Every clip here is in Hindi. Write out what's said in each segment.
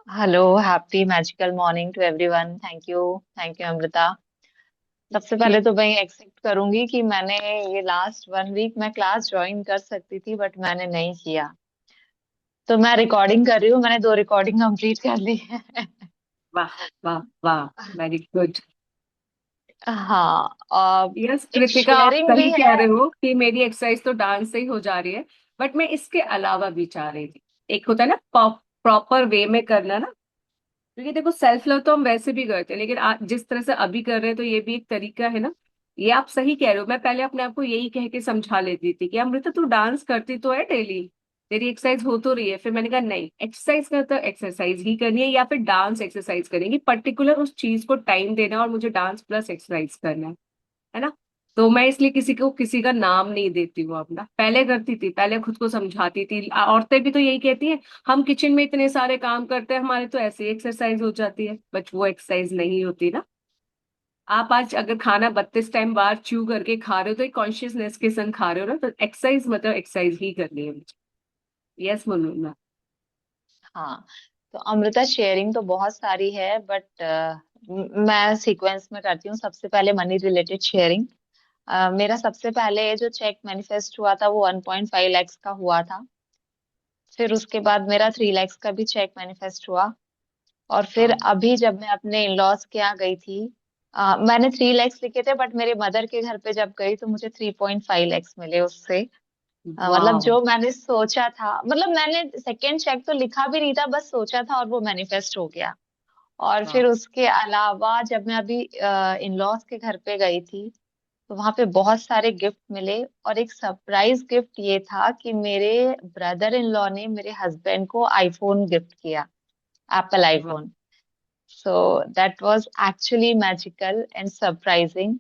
Hello, happy magical morning to everyone. Thank you Amrita. सबसे पहले ये तो मैं एक्सेप्ट करूंगी कि मैंने ये लास्ट 1 वीक मैं क्लास ज्वाइन कर सकती थी बट मैंने नहीं किया। तो मैं रिकॉर्डिंग कर रही हूँ, मैंने 2 रिकॉर्डिंग कंप्लीट कर ली है। वाह वाह वाह, वेरी गुड। हाँ। यस एक कृतिका, आप शेयरिंग भी सही कह है। रहे हो कि मेरी एक्सरसाइज तो डांस से ही हो जा रही है। बट मैं इसके अलावा भी चाह रही थी। एक होता है ना प्रॉपर वे में करना ना। क्योंकि देखो सेल्फ लव तो हम वैसे भी करते हैं, लेकिन जिस तरह से अभी कर रहे हैं तो ये भी एक तरीका है ना। ये आप सही कह रहे हो। मैं पहले अपने आप को यही कह के समझा लेती थी कि अमृता तू डांस करती तो है डेली, तेरी एक्सरसाइज हो तो रही है। फिर मैंने कहा नहीं, एक्सरसाइज का तो एक्सरसाइज ही करनी है या फिर डांस एक्सरसाइज करेंगे, पर्टिकुलर उस चीज को टाइम देना है और मुझे डांस प्लस एक्सरसाइज करना है ना। तो मैं इसलिए किसी को किसी का नाम नहीं देती हूँ अपना। पहले करती थी, पहले खुद को समझाती थी। औरतें भी तो यही कहती हैं, हम किचन में इतने सारे काम करते हैं, हमारे तो ऐसे ही एक्सरसाइज हो जाती है। बट वो एक्सरसाइज नहीं होती ना। आप आज अगर खाना 32 टाइम बार च्यू करके खा रहे हो तो एक कॉन्शियसनेस के संग खा रहे हो ना, तो एक्सरसाइज मतलब एक्सरसाइज ही करनी है मुझे। यस मुन्ना। हाँ। तो अमृता, शेयरिंग तो बहुत सारी है बट मैं सीक्वेंस में करती हूँ। सबसे पहले मनी रिलेटेड शेयरिंग। मेरा सबसे पहले जो चेक मैनिफेस्ट हुआ था वो 1.5 lakhs का हुआ था। फिर उसके बाद मेरा 3 lakhs का भी चेक मैनिफेस्ट हुआ। और फिर हाँ। अभी जब मैं अपने इन लॉज के यहाँ गई थी, मैंने 3 lakhs लिखे थे बट मेरे मदर के घर पे जब गई तो मुझे 3.5 lakhs मिले उससे। मतलब वाह। जो मैंने सोचा था, मतलब मैंने सेकेंड चेक तो लिखा भी नहीं था, बस सोचा था और वो मैनिफेस्ट हो गया। और वाह। फिर उसके अलावा जब मैं अभी इन लॉज के घर पे गई थी तो वहां पे बहुत सारे गिफ्ट मिले। और एक सरप्राइज गिफ्ट ये था कि मेरे ब्रदर इन लॉ ने मेरे हस्बैंड को आईफोन गिफ्ट किया, एप्पल वाह। IPhone. So that was actually magical and surprising.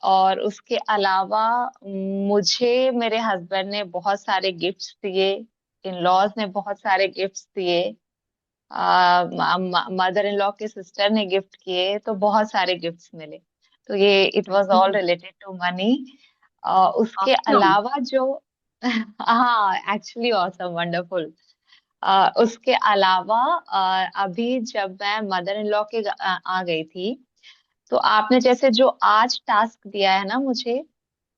और उसके अलावा मुझे मेरे हस्बैंड ने बहुत सारे गिफ्ट्स दिए, इन लॉज ने बहुत सारे गिफ्ट्स दिए, मदर इन लॉ के सिस्टर ने गिफ्ट किए, तो बहुत सारे गिफ्ट्स मिले। तो ये it was all related to money. उसके ऑसम। अलावा जो हाँ, एक्चुअली ऑसम, वंडरफुल। उसके अलावा अभी जब मैं मदर इन लॉ के आ गई थी तो आपने जैसे जो आज टास्क दिया है ना मुझे,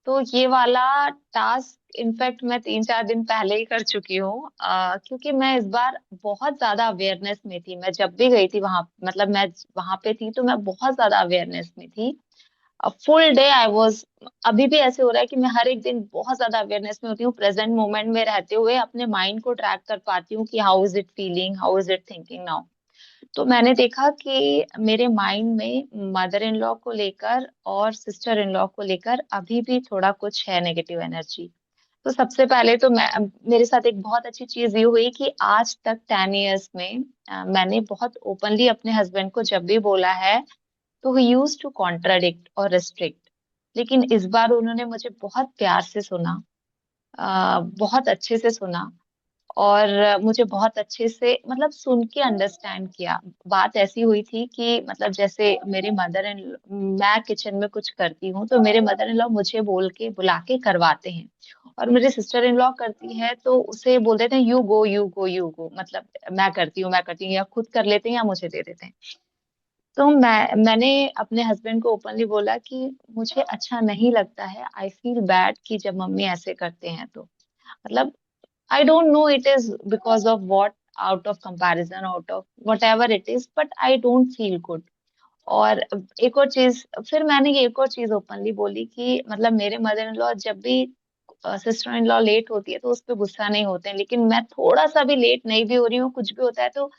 तो ये वाला टास्क इनफैक्ट मैं 3-4 दिन पहले ही कर चुकी हूँ। क्योंकि मैं इस बार बहुत ज्यादा अवेयरनेस में थी। मैं जब भी गई थी वहां, मतलब मैं वहां पे थी तो मैं बहुत ज्यादा अवेयरनेस में थी। Full day I was. अभी भी ऐसे हो रहा है कि मैं हर एक दिन बहुत ज्यादा अवेयरनेस में होती हूँ, प्रेजेंट मोमेंट में रहते हुए अपने माइंड को ट्रैक कर पाती हूँ कि how is it feeling, how is it thinking now. तो मैंने देखा कि मेरे माइंड में मदर इन लॉ को लेकर और सिस्टर इन लॉ को लेकर अभी भी थोड़ा कुछ है, नेगेटिव एनर्जी। तो सबसे पहले तो मैं, मेरे साथ एक बहुत अच्छी चीज ये हुई कि आज तक 10 years में मैंने बहुत ओपनली अपने हस्बैंड को जब भी बोला है तो ही यूज टू कॉन्ट्राडिक्ट और रिस्ट्रिक्ट। लेकिन इस बार उन्होंने मुझे बहुत प्यार से सुना, बहुत अच्छे से सुना। और मुझे बहुत अच्छे से, मतलब सुन के अंडरस्टैंड किया। बात ऐसी हुई थी कि मतलब जैसे मेरे मदर इन, मैं किचन में कुछ करती हूँ तो मेरे मदर इन लॉ मुझे बोल के बुला के करवाते हैं। और मेरी सिस्टर इन लॉ करती है तो उसे बोल देते हैं you go you go you go, मतलब मैं करती हूँ, या खुद कर लेते हैं या मुझे दे देते हैं। तो मैंने अपने हस्बैंड को ओपनली बोला कि मुझे अच्छा नहीं लगता है, आई फील बैड कि जब मम्मी ऐसे करते हैं तो, मतलब I don't know it is because of what, out of comparison, out of whatever it is, but I don't feel good. और एक और चीज, फिर मैंने ये एक और चीज ओपनली बोली कि मतलब मेरे मदर इन लॉ जब भी सिस्टर इन लॉ लेट होती है तो उस पर गुस्सा नहीं होते हैं, लेकिन मैं थोड़ा सा भी लेट नहीं भी हो रही हूँ, कुछ भी होता है तो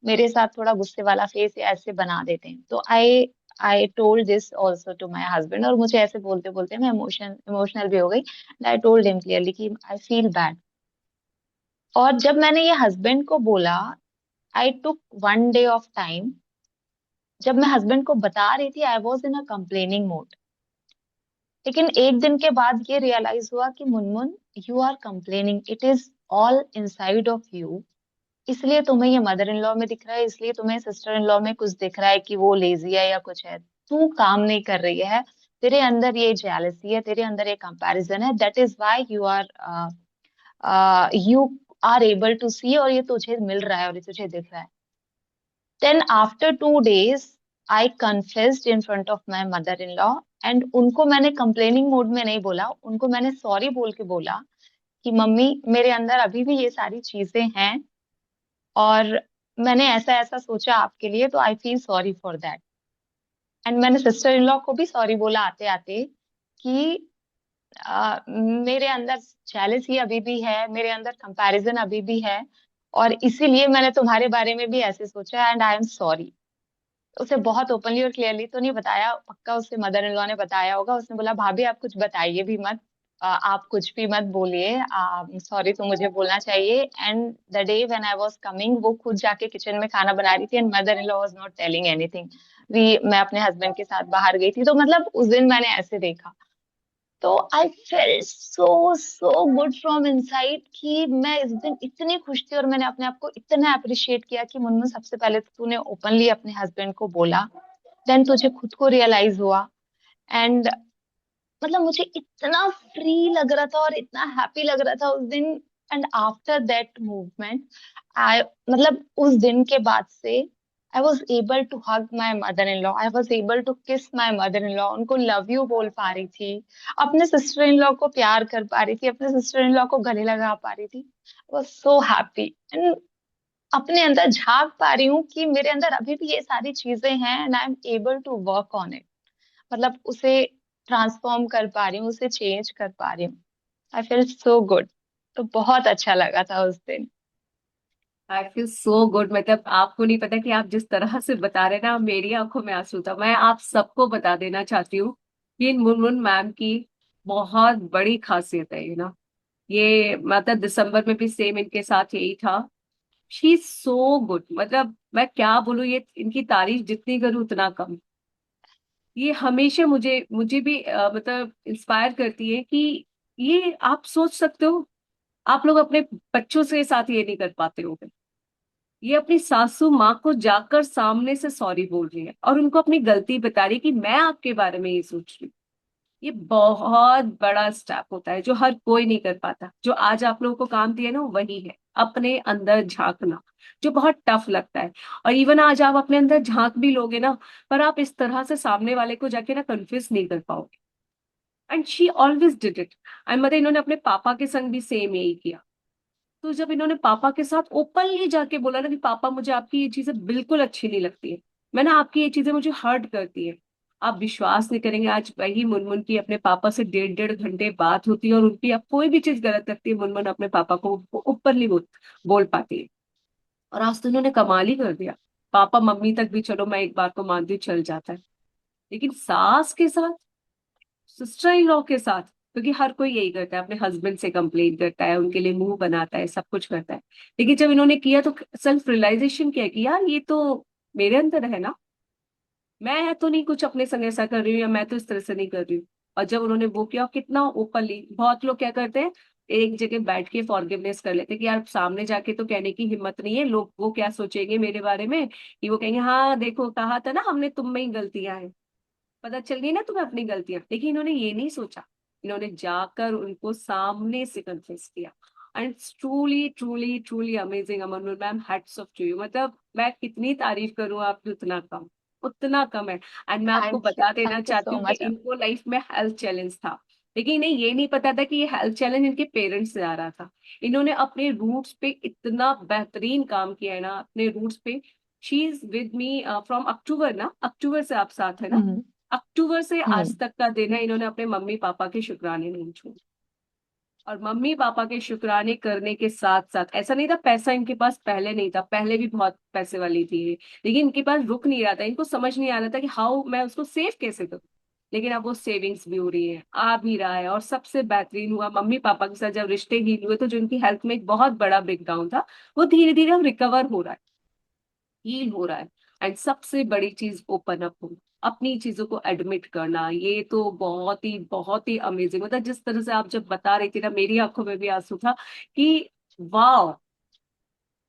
मेरे साथ थोड़ा गुस्से वाला फेस या ऐसे बना देते हैं। तो I told this also to my husband, और मुझे ऐसे बोलते बोलते मैं इमोशनल भी हो गई। आई टोल्ड हिम क्लियरली कि आई फील बैड। और जब मैंने ये हस्बैंड को बोला, I took 1 day off time. जब मैं हस्बैंड को बता रही थी I was in a complaining mode, लेकिन एक दिन के बाद ये रियलाइज हुआ कि Munmun, you are complaining, it is all inside of you. इसलिए तुम्हें ये मदर इन लॉ में दिख रहा है, इसलिए तुम्हें सिस्टर इन लॉ में कुछ दिख रहा है कि वो लेजी है या कुछ है। तू काम नहीं कर रही है, तेरे अंदर ये जेलसी है, तेरे अंदर ये कंपैरिजन है, that is why you are, are able to see, और ये तुझे मिल रहा है और ये तुझे दिख रहा है। Then after 2 days I confessed in front of my mother in law, and उनको मैंने कंप्लेनिंग मोड में नहीं बोला, उनको मैंने सॉरी बोल के बोला कि मम्मी, मेरे अंदर अभी भी ये सारी चीजें हैं, और मैंने ऐसा ऐसा सोचा आपके लिए, तो I feel sorry for that. And मैंने सिस्टर इन लॉ को भी सॉरी बोला आते आते कि मेरे अंदर जेलसी अभी भी है, मेरे अंदर कंपैरिजन अभी भी है, और इसीलिए मैंने तुम्हारे बारे में भी ऐसे सोचा, एंड आई एम सॉरी। उसे बहुत ओपनली और क्लियरली तो नहीं बताया, पक्का उससे मदर इन लॉ ने बताया होगा। उसने बोला भाभी आप कुछ बताइए भी मत, आप कुछ भी मत बोलिए, सॉरी तो मुझे बोलना चाहिए। And the day when I was coming, वो खुद जाके किचन में खाना बना रही थी, and mother in law was not telling anything. मैं अपने हस्बैंड के साथ बाहर गई थी, तो मतलब उस दिन मैंने ऐसे देखा। तो I felt so so good from inside कि मैं इस दिन इतनी खुश थी, और मैंने अपने आप को इतना अप्रिशिएट किया कि मुन्नू, सबसे पहले तो तूने ओपनली अपने हस्बैंड को बोला, देन तुझे खुद को रियलाइज हुआ। एंड मतलब मुझे इतना फ्री लग रहा था और इतना हैप्पी लग रहा था उस दिन। And after that movement, I मतलब उस दिन के बाद से I was able to hug my mother in law, I was able to kiss my mother in law, उनको लव यू बोल पा रही थी, अपने सिस्टर इन लॉ को प्यार कर पा रही थी, अपने सिस्टर इन लॉ को गले लगा पा रही थी। Was so happy. एंड अपने अंदर झांक पा रही हूँ कि मेरे अंदर अभी भी ये सारी चीजें हैं, and I am able to work on it. मतलब उसे ट्रांसफॉर्म कर पा रही हूँ, उसे चेंज कर पा रही हूँ। I feel so good. तो बहुत अच्छा लगा था उस दिन। I feel so good. मतलब आपको नहीं पता कि आप जिस तरह से बता रहे हैं ना, मेरी आंखों में आंसू था। मैं आप सबको बता देना चाहती हूँ कि इन मुनमुन मैम की बहुत बड़ी खासियत है ये ना। ये मतलब दिसंबर में भी सेम इनके साथ यही था। She is so good. मतलब मैं क्या बोलूं, ये इनकी तारीफ जितनी करूँ उतना कम। ये हमेशा मुझे मुझे भी मतलब इंस्पायर करती है कि ये आप सोच सकते हो, आप लोग अपने बच्चों के साथ ये नहीं कर पाते हो। ये अपनी सासू माँ को जाकर सामने से सॉरी बोल रही है और उनको अपनी गलती बता रही है कि मैं आपके बारे में ये सोच रही हूँ। ये बहुत बड़ा स्टेप होता है जो हर कोई नहीं कर पाता। जो आज आप लोगों को काम दिया ना, वही है अपने अंदर झांकना, जो बहुत टफ लगता है। और इवन आज आप अपने अंदर झांक भी लोगे ना, पर आप इस तरह से सामने वाले को जाके ना कन्फ्यूज नहीं कर पाओगे। And she always did it. And मतलब इन्होंने अपने पापा के संग भी सेम यही किया। तो जब इन्होंने पापा के साथ ओपनली जाके बोला ना कि पापा मुझे आपकी ये चीजें बिल्कुल अच्छी नहीं लगती है, मैं ना आपकी ये चीजें मुझे हर्ट करती है। आप विश्वास नहीं करेंगे, आज वही मुनमुन की अपने पापा से 1.5 घंटे बात होती है, और उनकी अब कोई भी चीज गलत लगती है, मुनमुन अपने पापा को ओपनली बोल पाती है। और आज तो इन्होंने कमाल ही कर दिया। पापा मम्मी तक भी चलो मैं एक बार को मानती हूँ चल जाता है, लेकिन सास के साथ, सिस्टर इन लॉ के साथ, क्योंकि हर कोई यही करता है, अपने हस्बैंड से कंप्लेन करता है, उनके लिए मुंह बनाता है, सब कुछ करता है। लेकिन जब इन्होंने किया तो सेल्फ रियलाइजेशन किया कि यार ये तो मेरे अंदर है ना, मैं तो नहीं कुछ अपने संग ऐसा कर रही हूँ, या मैं तो इस तरह से नहीं कर रही हूँ। और जब उन्होंने वो किया, कितना ओपनली, बहुत लोग क्या करते हैं, एक जगह बैठ के फॉरगिवनेस कर लेते हैं कि यार सामने जाके तो कहने की हिम्मत नहीं है, लोग वो क्या सोचेंगे मेरे बारे में, कि वो कहेंगे हाँ देखो कहा था ना हमने, तुम में ही गलतियां हैं, पता चल गई ना तुम्हें अपनी गलतियां। लेकिन इन्होंने ये नहीं सोचा, इन्होंने जाकर उनको सामने से कन्फेस किया। And it's truly truly truly amazing. Aman ma'am, hats off to you. मतलब मैं कितनी तारीफ करूं आपकी, उतना कम, उतना कम है। एंड मैं आपको बता देना थैंक यू चाहती सो हूँ कि मच। इनको लाइफ में हेल्थ चैलेंज था, लेकिन इन्हें ये नहीं पता था कि ये हेल्थ चैलेंज इनके पेरेंट्स से आ रहा था। इन्होंने अपने रूट्स पे इतना बेहतरीन काम किया है ना, अपने रूट्स पे। She is with me from October ना, अक्टूबर से आप साथ है ना। हम्म। अक्टूबर से आज हम्म। तक का दिन है, इन्होंने अपने मम्मी पापा के शुक्राने नहीं छोड़े। और मम्मी पापा के शुक्राने करने के साथ साथ, ऐसा नहीं था पैसा इनके पास पहले नहीं था, पहले भी बहुत पैसे वाली थी ये, लेकिन इनके पास रुक नहीं रहा था, इनको समझ नहीं आ रहा था कि हाउ मैं उसको सेव कैसे करूं। लेकिन अब वो सेविंग्स भी हो रही है, आ भी रहा है। और सबसे बेहतरीन हुआ, मम्मी पापा के साथ जब रिश्ते हील हुए, तो जो उनकी हेल्थ में एक बहुत बड़ा ब्रेकडाउन था, वो धीरे धीरे अब रिकवर हो रहा है, हील हो रहा है। एंड सबसे बड़ी चीज, ओपन अप हो, अपनी चीजों को एडमिट करना, ये तो बहुत ही अमेजिंग। मतलब जिस तरह से आप जब बता रही थी ना, मेरी आंखों में भी आंसू था कि वाह,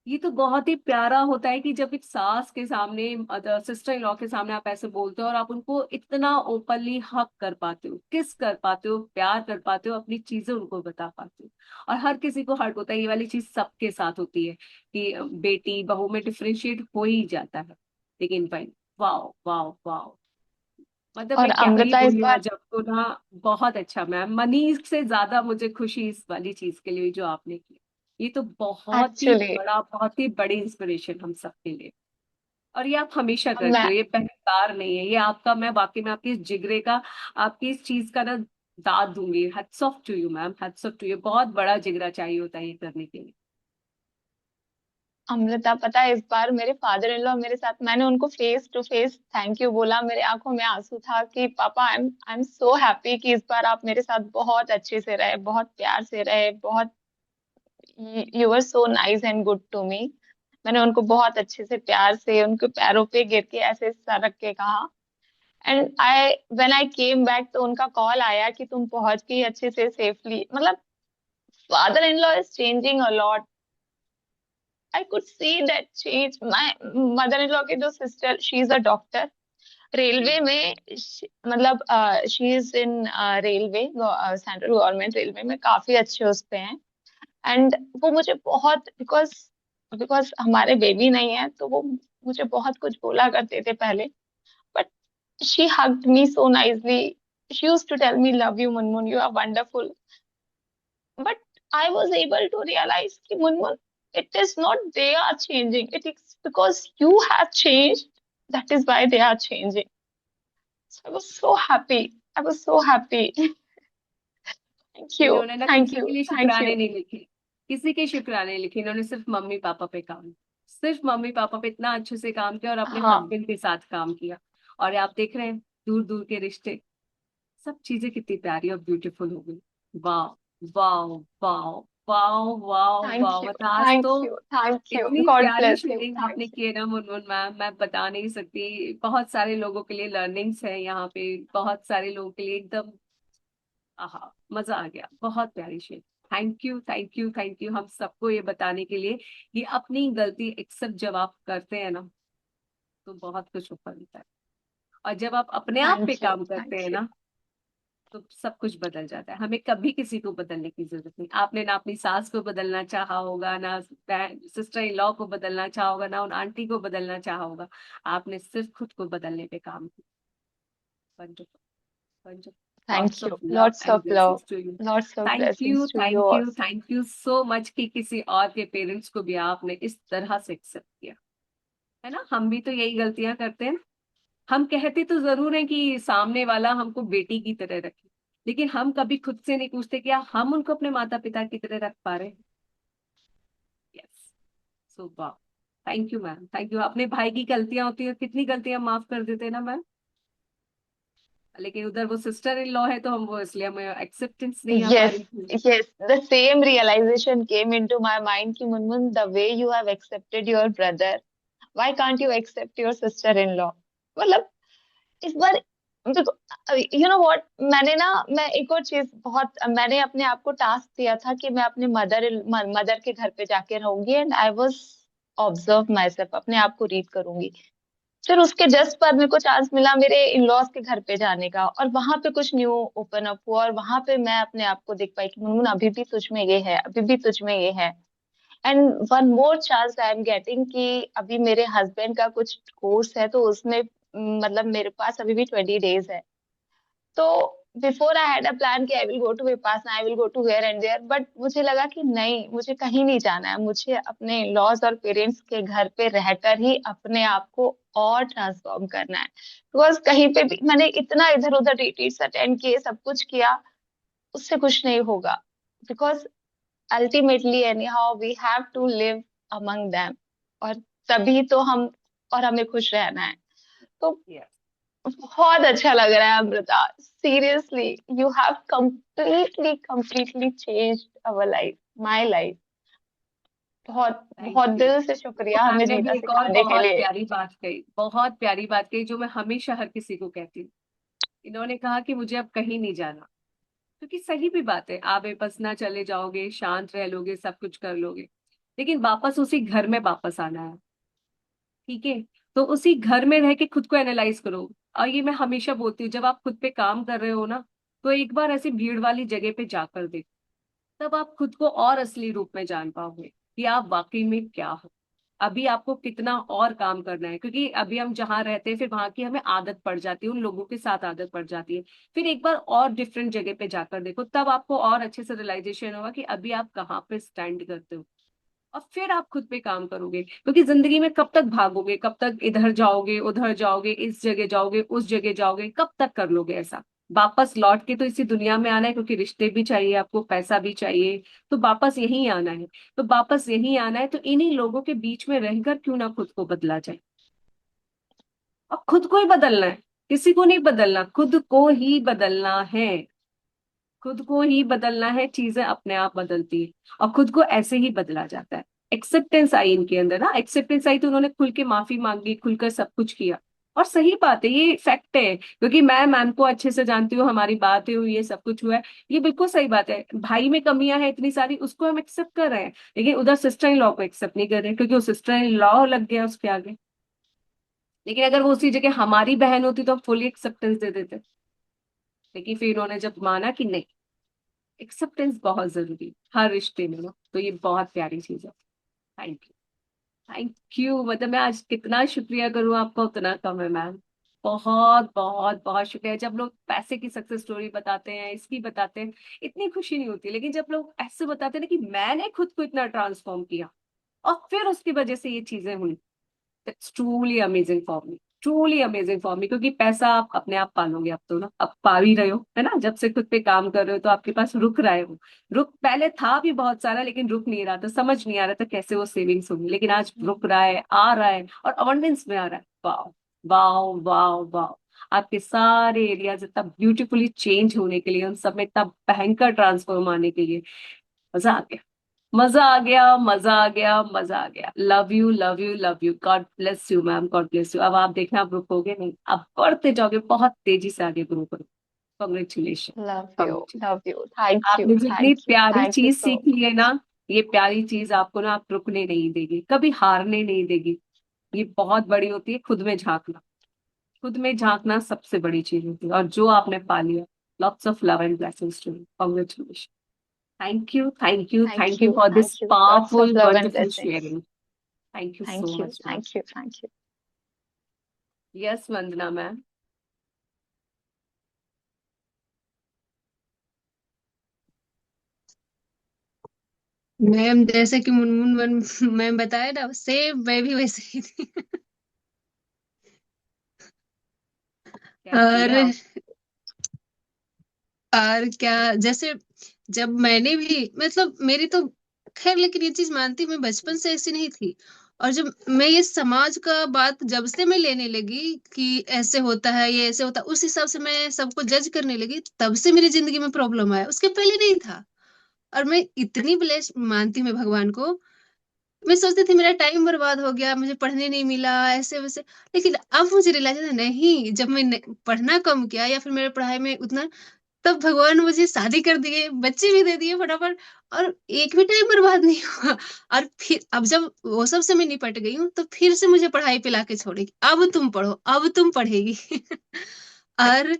ये तो बहुत ही प्यारा होता है कि जब एक सास के सामने, सिस्टर इन लॉ के सामने आप ऐसे बोलते हो और आप उनको इतना ओपनली हक कर पाते हो, किस कर पाते हो, प्यार कर पाते हो, अपनी चीजें उनको बता पाते हो। और हर किसी को हर्ट होता है, ये वाली चीज सबके साथ होती है कि बेटी बहू में डिफरेंशिएट हो ही जाता है। लेकिन भाई, वाह वाह वाह, मतलब और मैं क्या ही अमृता इस बोलूँ बार, आज आपको ना। बहुत अच्छा मैम, मनीष से ज्यादा मुझे खुशी इस वाली चीज के लिए हुई जो आपने की। ये तो एक्चुअली बहुत ही बड़ी इंस्पिरेशन हम सबके लिए। और ये आप हमेशा करते मैं हो, ये पहली बार नहीं है ये आपका। मैं वाकई में आपकी इस जिगरे का, आपकी इस चीज का ना दाद दूंगी। Hats off to you ma'am, hats off to you. बहुत बड़ा जिगरा चाहिए होता है ये करने के लिए। अमृता पता है इस बार मेरे फादर इन लॉ मेरे साथ, मैंने उनको face to face thank you बोला, मेरे आंखों में आंसू था कि पापा आई एम सो हैप्पी कि इस बार आप मेरे साथ बहुत अच्छे से रहे, बहुत प्यार से रहे, बहुत you were so nice and good to me. मैंने उनको बहुत अच्छे से प्यार से उनके पैरों पे गिर के ऐसे सर रख के कहा। And I when I came back तो उनका कॉल आया कि तुम पहुंच गई अच्छे से सेफली। मतलब father in law is changing a lot. I could see that change. My mother in law की जो sister, she is a doctor railway में। मतलब she is in railway, central government railway में काफी अच्छे उस पे हैं। एंड वो मुझे बहुत, बिकॉज बिकॉज हमारे बेबी नहीं है तो वो मुझे बहुत कुछ बोला करते थे पहले। But she hugged me so nicely. She used to tell me love you Munmun, you are wonderful. But I was able to realize कि Munmun, it is not they are changing, it is because you have changed, that is why they are changing. So I was so happy, I was so happy. Thank you, इन्होंने ना thank किसी के you, लिए thank शुक्राने you. नहीं लिखे, किसी के शुक्राने नहीं लिखे, इन्होंने सिर्फ मम्मी पापा पे काम, सिर्फ मम्मी पापा पे इतना अच्छे से काम किया और अपने हाँ, हस्बैंड के साथ काम किया। और आप देख रहे हैं दूर दूर के रिश्ते, सब चीजें कितनी प्यारी और ब्यूटीफुल हो गई। वाह वाह वाह वाह वाह thank वाह, you, मतलब आज thank तो you, thank you, इतनी God प्यारी bless you, शेयरिंग thank आपने you. की है ना मुनमुन मैम, मैं बता नहीं सकती। बहुत सारे लोगों के लिए लर्निंग्स है यहाँ पे, बहुत सारे लोगों के लिए एकदम आहा, मजा आ गया। बहुत प्यारी शेर। Thank you thank you thank you हम सबको ये बताने के लिए कि अपनी गलती एक्सेप्ट जब आप करते हैं ना, तो बहुत कुछ ऊपर मिलता है। और जब आप अपने आप पे Thank you, काम करते thank हैं you. ना, तो सब कुछ बदल जाता है। हमें कभी किसी को बदलने की जरूरत नहीं। आपने ना अपनी सास को बदलना चाहा होगा, ना सिस्टर इन लॉ को बदलना चाहा होगा, ना उन आंटी को बदलना चाहा होगा। आपने सिर्फ खुद को बदलने पे काम किया। Wonderful, wonderful. Thank lots you, of love lots and of love, blessings to you. lots of blessings to you also. Thank you so much कि किसी और के पेरेंट्स को भी आपने इस तरह से एक्सेप्ट किया। है ना, हम भी तो यही गलतियां करते हैं। हम कहते तो जरूर हैं कि सामने वाला हमको बेटी की तरह रखे, लेकिन हम कभी खुद से नहीं पूछते क्या हम उनको अपने माता पिता की तरह रख पा रहे हैं। यस, सो वाह, thank you ma'am, thank you. अपने भाई की गलतियां होती है, कितनी गलतियां माफ कर देते हैं ना मैम। लेकिन उधर वो सिस्टर इन लॉ है तो हम वो, इसलिए हमें एक्सेप्टेंस नहीं आ पा Yes, रही थी। yes, the same realization came into my mind कि Munmun, the way you have accepted your brother, why can't you accept your sister in law? मतलब इस बार, यू नो व्हाट, मैं एक और चीज बहुत, मैंने अपने आप को टास्क दिया था कि मैं अपने मदर के घर पे जाके रहूंगी and I was observe my self, अपने आप को रीड करूंगी। फिर उसके जस्ट बाद मेरे को चांस मिला मेरे इन लॉज के घर पे जाने का, और वहां पे कुछ न्यू ओपन अप हुआ और वहां पे मैं अपने आप को देख पाई कि मुनमुन अभी भी तुझ में ये है, अभी भी तुझ में ये है। And one more chance I am getting कि अभी मेरे हस्बैंड का कुछ कोर्स है तो उसमें मतलब मेरे पास अभी भी 20 डेज है। तो before I had a plan कि I will go to Vipassana, I will go to here and there, but मुझे लगा कि नहीं, मुझे कहीं नहीं जाना है, मुझे अपने लॉज और पेरेंट्स के घर पे रहकर ही अपने आप को और ट्रांसफॉर्म करना है। बिकॉज कहीं पे भी मैंने इतना इधर उधर रिट्रीट्स अटेंड किए, सब कुछ किया, उससे कुछ नहीं होगा। Because ultimately anyhow we have to live among them, और तभी तो हम, और हमें खुश रहना है। तो यस, बहुत अच्छा लग रहा है Amrita, seriously, you have completely completely changed our life, my life. बहुत थैंक बहुत यू। दिल से तो शुक्रिया मैम हमें ने जीना भी एक और सिखाने के बहुत लिए। प्यारी बात कही, बहुत प्यारी बात कही, जो मैं हमेशा हर किसी को कहती हूँ। इन्होंने कहा कि मुझे अब कहीं नहीं जाना, क्योंकि सही भी बात है, आप बेबस ना चले जाओगे, शांत रह लोगे, सब कुछ कर लोगे। लेकिन वापस उसी घर में वापस आना है। ठीक है। तो उसी घर में रह के खुद को एनालाइज करो। और ये मैं हमेशा बोलती हूँ, जब आप खुद पे काम कर रहे हो ना, तो एक बार ऐसी भीड़ वाली जगह पे जाकर देखो। तब आप खुद को और असली रूप में जान पाओगे कि आप वाकई में क्या हो। अभी आपको कितना और काम करना है, क्योंकि अभी हम जहाँ रहते हैं फिर वहां की हमें आदत पड़ जाती है, उन लोगों के साथ आदत पड़ जाती है। फिर एक बार और डिफरेंट जगह पे जाकर देखो, तब आपको और अच्छे से रियलाइजेशन होगा कि अभी आप कहाँ पे स्टैंड करते हो। और फिर आप खुद पे काम करोगे, क्योंकि जिंदगी में कब तक भागोगे, कब तक इधर जाओगे उधर जाओगे, इस जगह जाओगे उस जगह जाओगे, कब तक कर लोगे ऐसा। वापस लौट के तो इसी दुनिया में आना है, क्योंकि रिश्ते भी चाहिए आपको, पैसा भी चाहिए। तो वापस यहीं आना है। तो वापस यहीं आना है, तो इन्हीं लोगों के बीच में रहकर क्यों ना खुद को बदला जाए। और खुद को ही बदलना है, किसी को नहीं बदलना, खुद को ही बदलना है। खुद को ही बदलना है, चीजें अपने आप बदलती है। और खुद को ऐसे ही बदला जाता है। एक्सेप्टेंस आई इनके अंदर ना, एक्सेप्टेंस आई तो उन्होंने खुल के माफी मांगी, खुलकर सब कुछ किया। और सही बात है, ये फैक्ट है, क्योंकि मैं मैम को अच्छे से जानती हूँ, हमारी बातें हुई, ये सब कुछ हुआ है। ये बिल्कुल सही बात है, भाई में कमियां हैं इतनी सारी, उसको हम एक्सेप्ट कर रहे हैं। लेकिन उधर सिस्टर इन लॉ को एक्सेप्ट नहीं कर रहे, क्योंकि वो सिस्टर इन लॉ लग गया उसके आगे। लेकिन अगर वो उसी जगह हमारी बहन होती तो हम फुली एक्सेप्टेंस दे देते। लेकिन फिर उन्होंने जब माना कि नहीं, एक्सेप्टेंस बहुत जरूरी है हर रिश्ते में ना, तो ये बहुत प्यारी चीज है। Thank you. थैंक यू, मतलब मैं आज कितना शुक्रिया करूँ आपका उतना कम है मैम। बहुत बहुत बहुत शुक्रिया। जब लोग पैसे की सक्सेस स्टोरी बताते हैं, इसकी बताते हैं, इतनी खुशी नहीं होती। लेकिन जब लोग ऐसे बताते हैं ना कि मैंने खुद को इतना ट्रांसफॉर्म किया और फिर उसकी वजह से ये चीजें हुई, it's truly amazing for me. Truly amazing for me, क्योंकि पैसा आप अपने आप पालोगे अब तो ना, अब पा भी रहे हो है ना, जब से खुद पे काम कर रहे हो तो आपके पास रुक रहा है वो। रुक पहले था भी बहुत सारा, लेकिन रुक नहीं रहा था, समझ नहीं आ रहा था कैसे वो सेविंग्स होगी, लेकिन आज रुक रहा है, आ रहा है, और अबंडेंस में आ रहा है। वाह वाह वाह वाह। आपके सारे एरियाज इतना ब्यूटीफुली चेंज होने के लिए, उन सब में इतना भयंकर ट्रांसफॉर्म आने के लिए, मजा आ गया। मजा आ गया, मजा आ गया, मजा आ गया। Love you love you love you, God bless you ma'am, God bless you. अब आप देखना, आप रुकोगे नहीं, आप बढ़ते जाओगे, बहुत तेजी से आगे ग्रो करो। Congratulation. Love you, congratulation. Love you, thank you, आपने जो इतनी थैंक यू, प्यारी थैंक यू चीज सो सीख ली है ना, ये प्यारी चीज आपको ना, आप रुकने नहीं देगी, कभी हारने नहीं देगी। ये बहुत बड़ी होती है, खुद में झांकना। खुद में झांकना सबसे बड़ी चीज होती है, और जो आपने पा लिया, lots of love and blessings to you. Congratulation. Thank you, thank you, thank you for this thank you, lots powerful, of love and wonderful blessings. sharing. Thank you so thank you, much, ma'am. Thank you, thank you. Yes, Vandana, ma'am. Ma'am जैसे कि मुनमुन मैम बताया ना, सेम मैं भी वैसे ही थी। क्या और किया? और क्या, जैसे जब मैंने भी मतलब मेरी तो खैर, लेकिन ये चीज मानती मैं बचपन से ऐसी नहीं थी। और जब मैं ये समाज का बात जब से मैं लेने लगी कि ऐसे होता है, ये ऐसे होता है, उस हिसाब से मैं सबको जज करने लगी, तब से मेरी जिंदगी में प्रॉब्लम आया, उसके पहले नहीं था। और मैं इतनी ब्लेस्ड मानती हूँ मैं भगवान को। मैं सोचती थी मेरा टाइम बर्बाद हो गया, मुझे पढ़ने नहीं मिला, ऐसे वैसे। लेकिन अब मुझे रियलाइज है नहीं, जब मैं पढ़ना कम किया या फिर मेरे पढ़ाई में उतना, तब भगवान मुझे शादी कर दिए, बच्चे भी दे दिए फटाफट। और एक भी टाइम बर्बाद नहीं हुआ। और फिर अब जब वो सब से मैं निपट गई हूँ, तो फिर से मुझे पढ़ाई पे लाके छोड़ेगी, अब तुम पढ़ो, अब तुम पढ़ेगी। और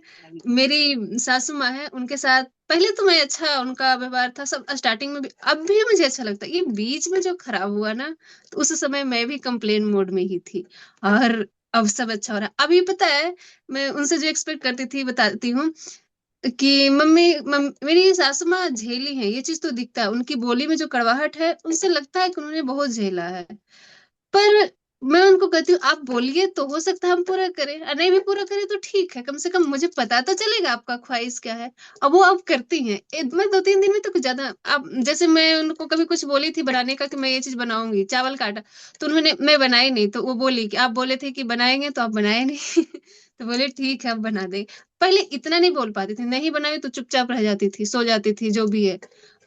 मेरी सासू माँ है, उनके साथ पहले तो मैं अच्छा उनका व्यवहार था सब स्टार्टिंग में भी, अब भी मुझे अच्छा लगता है। ये बीच में जो खराब हुआ ना, तो उस समय मैं भी कंप्लेन मोड में ही थी। और अब सब अच्छा हो रहा है। अभी पता है, मैं उनसे जो एक्सपेक्ट करती थी बताती हूँ, कि मेरी सासू माँ झेली है, ये चीज तो दिखता है उनकी बोली में जो कड़वाहट है, उनसे लगता है कि उन्होंने बहुत झेला है। पर मैं उनको कहती हूँ आप बोलिए, तो हो सकता है हम पूरा करें, और नहीं भी पूरा करें तो ठीक है, कम से कम मुझे पता तो चलेगा आपका ख्वाहिश क्या है। अब वो अब करती हैं, मैं 2-3 दिन में तो कुछ ज्यादा। अब जैसे मैं उनको कभी कुछ बोली थी बनाने का कि मैं ये चीज बनाऊंगी, चावल काटा, तो उन्होंने मैं बनाई नहीं, तो वो बोली कि आप बोले थे कि बनाएंगे तो आप बनाए नहीं। तो बोले ठीक है अब बना दे। पहले इतना नहीं बोल पाती थी, नहीं बनाई तो चुपचाप रह जाती थी, सो जाती थी, जो भी है।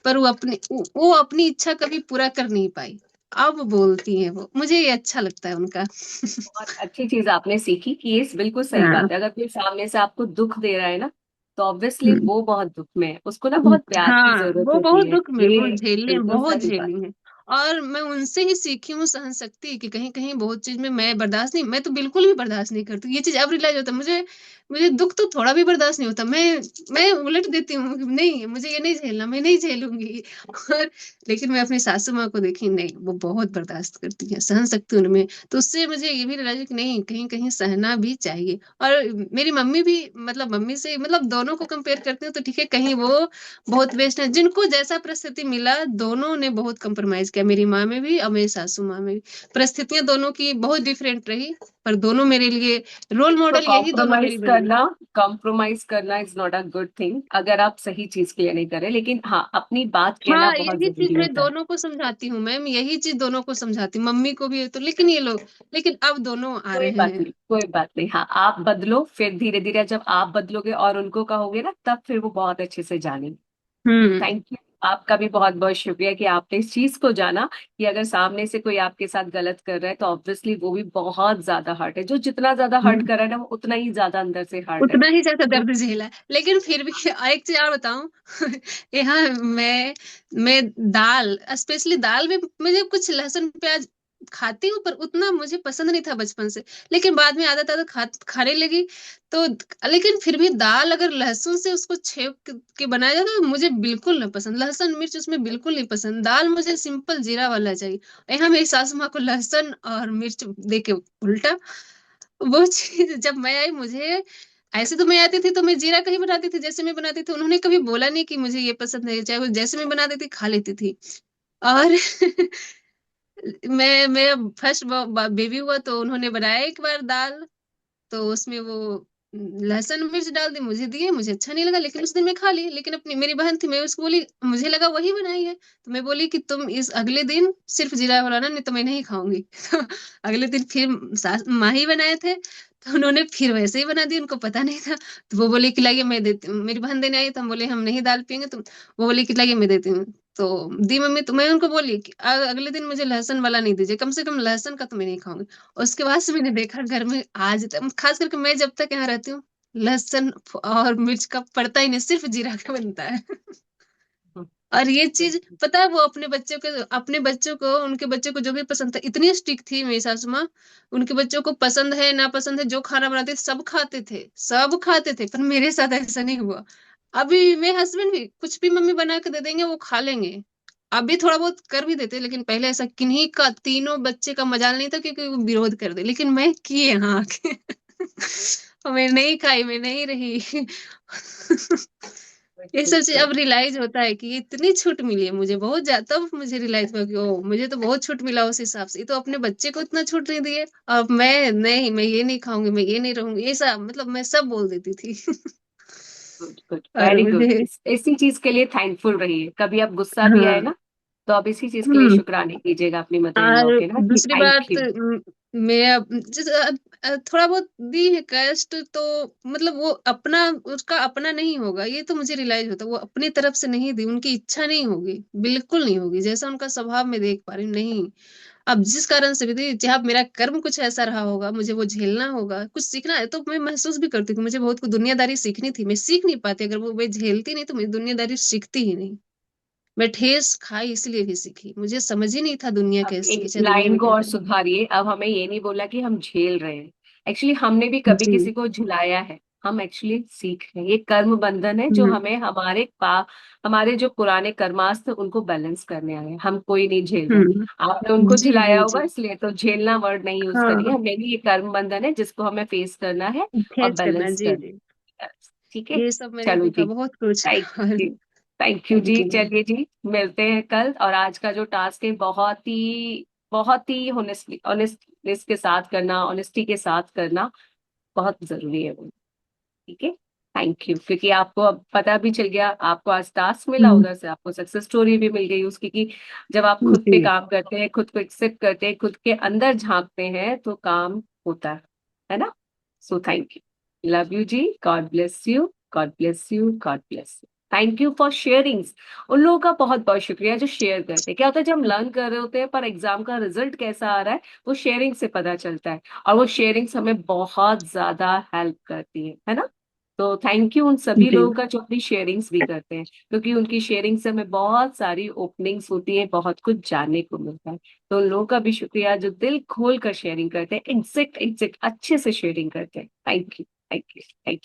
पर वो अपनी इच्छा कभी पूरा कर नहीं पाई। अब बोलती हैं वो, मुझे ये अच्छा लगता है उनका। बहुत अच्छी चीज आपने सीखी कि ये बिल्कुल सही हाँ। बात है, अगर कोई सामने से आपको दुख दे रहा है ना, तो ऑब्वियसली वो हम्म। बहुत दुख में है, उसको ना बहुत प्यार की हाँ, जरूरत वो होती बहुत है। दुख में, वो ये झेले, बिल्कुल बहुत सही बात। झेली है। और मैं उनसे ही सीखी हूँ सहन शक्ति, कि कहीं कहीं बहुत चीज में मैं बर्दाश्त नहीं, मैं तो बिल्कुल भी बर्दाश्त नहीं करती ये चीज। अब रियलाइज होता है मुझे, मुझे दुख तो थोड़ा भी बर्दाश्त नहीं होता, मैं उलट देती हूँ कि नहीं मुझे ये नहीं झेलना, मैं नहीं झेलूंगी। और लेकिन मैं अपनी सासू माँ को देखी, नहीं वो बहुत बर्दाश्त करती है, सहन शक्ति उनमें। तो उससे मुझे ये भी रियलाइज कि नहीं, कहीं कहीं सहना भी चाहिए। और मेरी मम्मी भी, मतलब मम्मी से मतलब दोनों को कंपेयर करते हो तो ठीक है, कहीं वो बहुत बेस्ट है, जिनको जैसा परिस्थिति मिला दोनों ने बहुत कंप्रोमाइज किया, मेरी माँ में भी और मेरी सासू माँ में भी। परिस्थितियां दोनों की बहुत डिफरेंट रही, पर दोनों मेरे लिए रोल तो मॉडल, यही दोनों मेरी बनी। कॉम्प्रोमाइज करना is not a good thing अगर आप सही चीज के लिए नहीं कर रहे, लेकिन हाँ अपनी बात कहना हाँ बहुत यही चीज जरूरी मैं होता है। दोनों को समझाती हूँ मैम, यही चीज दोनों को समझाती हूँ, मम्मी को भी तो, लेकिन ये लोग, लेकिन अब दोनों आ कोई रहे बात हैं। नहीं, कोई बात नहीं, हाँ आप बदलो, फिर धीरे धीरे जब आप बदलोगे और उनको कहोगे ना, तब फिर वो बहुत अच्छे से जानेंगे। हम्म। Thank you. आपका भी बहुत बहुत शुक्रिया कि आपने इस चीज को जाना कि अगर सामने से कोई आपके साथ गलत कर रहा है तो ऑब्वियसली वो भी बहुत ज्यादा हर्ट है, जो जितना ज्यादा हर्ट हम्म। कर रहा है ना वो उतना ही ज्यादा अंदर से हर्ट है। उतना ही ज्यादा तो दर्द झेला है, लेकिन फिर भी एक चीज और बताऊं। यहाँ मैं दाल, स्पेशली दाल में मुझे कुछ लहसुन प्याज खाती हूँ, पर उतना मुझे पसंद नहीं था बचपन से। लेकिन बाद में आदत आदत खाने लगी तो। लेकिन फिर भी दाल अगर लहसुन से उसको छेक के बनाया जाए तो मुझे बिल्कुल नहीं पसंद, लहसुन मिर्च उसमें बिल्कुल नहीं पसंद, दाल मुझे सिंपल जीरा वाला चाहिए। यहाँ मेरी सासू माँ को लहसुन और मिर्च दे के उल्टा। वो चीज जब मैं आई मुझे, ऐसे तो मैं आती थी तो मैं जीरा का ही बनाती थी जैसे मैं बनाती थी, उन्होंने कभी बोला नहीं कि मुझे ये पसंद है, चाहे वो जैसे मैं बनाती थी खा लेती थी। और मैं फर्स्ट बेबी हुआ तो उन्होंने बनाया एक बार दाल, तो उसमें वो लहसुन मिर्च डाल दी, मुझे दिए, मुझे अच्छा नहीं लगा, लेकिन उस दिन मैं खा ली। लेकिन अपनी मेरी बहन थी, मैं उसको बोली, मुझे लगा वही बनाई है, तो मैं बोली कि तुम इस अगले दिन सिर्फ जीरा वाला ना, नहीं तो मैं नहीं खाऊंगी। तो अगले दिन फिर सास माँ ही बनाए थे, तो उन्होंने फिर वैसे ही बना दी, उनको पता नहीं था। तो वो बोली कि लाइए मैं देती हूँ, मेरी बहन देने आई, तो हम बोले हम नहीं दाल पियेंगे, तो वो बोली कि लाइए मैं देती हूँ। तो दी मम्मी, तो मैं उनको बोली कि अगले दिन मुझे लहसुन वाला नहीं दीजिए, कम से कम लहसुन का तो मैं नहीं खाऊंगी। उसके बाद से मैंने देखा घर में आज तक, खास करके मैं जब तक यहाँ रहती हूँ, लहसुन और मिर्च का पड़ता ही नहीं, सिर्फ जीरा का बनता है। और ये चीज पता है, वो अपने बच्चों को उनके बच्चों को जो भी पसंद था, इतनी स्ट्रिक्ट थी मेरी सासू माँ, उनके बच्चों को पसंद है ना पसंद है, जो खाना बनाते थे सब खाते थे, सब खाते थे, पर मेरे साथ ऐसा नहीं हुआ। अभी मेरे हस्बैंड भी कुछ भी मम्मी बना के दे देंगे वो खा लेंगे, अभी थोड़ा बहुत कर भी देते, लेकिन पहले ऐसा किन्हीं का तीनों बच्चे का मजाल नहीं था, क्योंकि वो विरोध कर दे, लेकिन मैं किए यहाँ आके। और मैं नहीं खाई, मैं नहीं रही। ये सब चीज अब रियलाइज होता है कि इतनी छूट मिली है मुझे बहुत ज्यादा, तब मुझे रियलाइज हुआ कि ओ मुझे तो बहुत छूट मिला उस हिसाब से, ये तो अपने बच्चे को इतना छूट नहीं दिए, और मैं नहीं, मैं ये नहीं खाऊंगी, मैं ये नहीं रहूंगी, ये सब मतलब मैं सब बोल देती थी। गुड गुड, और वेरी गुड। मुझे, इसी चीज के लिए थैंकफुल रहिए, कभी आप गुस्सा भी आए हाँ। ना तो आप इसी चीज के लिए हम्म। शुक्राने कीजिएगा अपनी मदर इन लॉ और के ना, कि दूसरी थैंक बात, यू। मेरा थोड़ा बहुत दी है कष्ट, तो मतलब वो अपना, उसका अपना नहीं होगा, ये तो मुझे रियलाइज होता है, वो अपनी तरफ से नहीं दी, उनकी इच्छा नहीं होगी, बिल्कुल नहीं होगी, जैसा उनका स्वभाव में देख पा रही हूँ, नहीं। अब जिस कारण से भी थी, चाहे अब मेरा कर्म कुछ ऐसा रहा होगा, मुझे वो झेलना होगा, कुछ सीखना है, तो मैं महसूस भी करती हूँ कि मुझे बहुत कुछ दुनियादारी सीखनी थी, मैं सीख नहीं पाती, अगर वो मैं झेलती नहीं तो मैं दुनियादारी सीखती ही नहीं। मैं ठेस खाई इसलिए भी सीखी, मुझे समझ ही नहीं था दुनिया अब कैसी है, इन चाहे दुनिया लाइन में को और कैसे। सुधारिए, अब हमें ये नहीं बोला कि हम झेल रहे हैं, एक्चुअली हमने भी कभी जी। किसी को झुलाया है, हम एक्चुअली सीख रहे हैं, ये कर्म बंधन है जो हम्म। हमें हमारे जो पुराने कर्मास थे उनको बैलेंस करने आए हैं, हम कोई नहीं झेल रहे। आपने उनको जी झिलाया जी होगा जी। इसलिए तो झेलना वर्ड नहीं यूज करिए, हाँ, हमें भी ये कर्म बंधन है जिसको हमें फेस करना है और फेस करना, बैलेंस जी करना जी। है। ठीक है, ये सब मैंने चलो सीखा जी, बहुत कुछ। थैंक और यू, थैंक यू थैंक जी, यू मैम। चलिए जी, मिलते हैं कल। और आज का जो टास्क है बहुत ही ऑनेस्टनेस के साथ करना, ऑनेस्टी के साथ करना बहुत जरूरी है वो। ठीक है, थैंक यू, क्योंकि आपको अब पता भी चल गया, आपको आज टास्क मिला, हम्म। उधर से आपको सक्सेस स्टोरी भी मिल गई उसकी, कि जब आप खुद पे जी। काम करते हैं, खुद को एक्सेप्ट करते हैं, खुद के अंदर झांकते हैं तो काम होता है ना। So thank you, love you जी, God bless you, God bless you, God bless you. Thank you for sharing. उन लोगों का बहुत बहुत शुक्रिया जो शेयर करते हैं। क्या होता है, जब हम लर्न कर रहे होते हैं पर एग्जाम का रिजल्ट कैसा आ रहा है वो शेयरिंग से पता चलता है, और वो शेयरिंग्स हमें बहुत ज्यादा हेल्प करती है ना। तो थैंक यू उन सभी जी। लोगों का जो अपनी शेयरिंग्स भी करते हैं, क्योंकि उनकी शेयरिंग से हमें बहुत सारी ओपनिंग्स होती है, बहुत कुछ जानने को मिलता है। तो उन लोगों का भी शुक्रिया जो दिल खोल कर शेयरिंग करते हैं, एग्जैक्ट एग्जैक्ट अच्छे से शेयरिंग करते हैं। Thank you, thank you, thank you.